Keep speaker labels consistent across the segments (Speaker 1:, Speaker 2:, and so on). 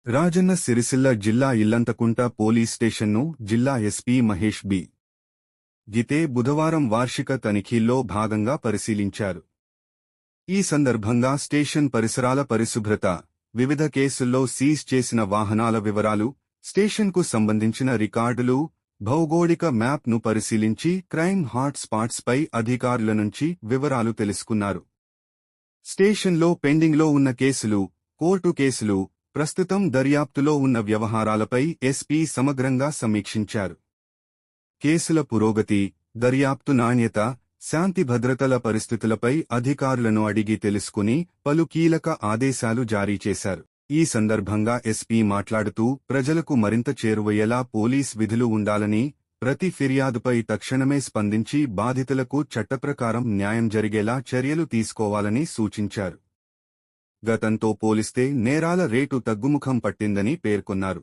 Speaker 1: రాజన్న సిరిసిల్ల జిల్లా ఇల్లంతకుంట పోలీస్ స్టేషన్ను జిల్లా ఎస్పీ మహేష్ బి. గితే బుధవారం వార్షిక తనిఖీల్లో భాగంగా పరిశీలించారు. ఈ సందర్భంగా స్టేషన్ పరిసరాల పరిశుభ్రత, వివిధ కేసుల్లో సీజ్ చేసిన వాహనాల వివరాలు, స్టేషన్కు సంబంధించిన రికార్డులు, భౌగోళిక మ్యాప్ను పరిశీలించి క్రైమ్ హాట్ స్పాట్స్పై అధికారుల నుంచి వివరాలు తెలుసుకున్నారు. స్టేషన్లో పెండింగ్లో ఉన్న కేసులు, కోర్టు కేసులు, ప్రస్తుతం దర్యాప్తులో ఉన్న వ్యవహారాలపై ఎస్పీ సమగ్రంగా సమీక్షించారు. కేసుల పురోగతి, దర్యాప్తు నాణ్యత, శాంతి భద్రతల పరిస్థితులపై అధికారులను అడిగి తెలుసుకుని పలు కీలక ఆదేశాలు జారీ చేశారు. ఈ సందర్భంగా ఎస్పీ మాట్లాడుతూ ప్రజలకు మరింత చేరువయ్యేలా పోలీస్ విధులు ఉండాలని, ప్రతి ఫిర్యాదుపై తక్షణమే స్పందించి బాధితులకు చట్టప్రకారం న్యాయం జరిగేలా చర్యలు తీసుకోవాలని సూచించారు. గతంతో పోలిస్తే నేరాల రేటు తగ్గుముఖం పట్టిందని పేర్కొన్నారు.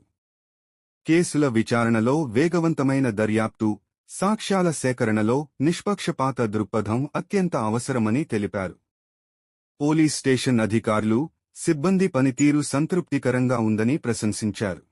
Speaker 1: కేసుల విచారణలో వేగవంతమైన దర్యాప్తు, సాక్ష్యాల సేకరణలో నిష్పక్షపాత దృక్పథం అత్యంత అవసరమని తెలిపారు. పోలీస్ స్టేషన్ అధికారులు, సిబ్బంది పనితీరు సంతృప్తికరంగా ఉందని ప్రశంసించారు.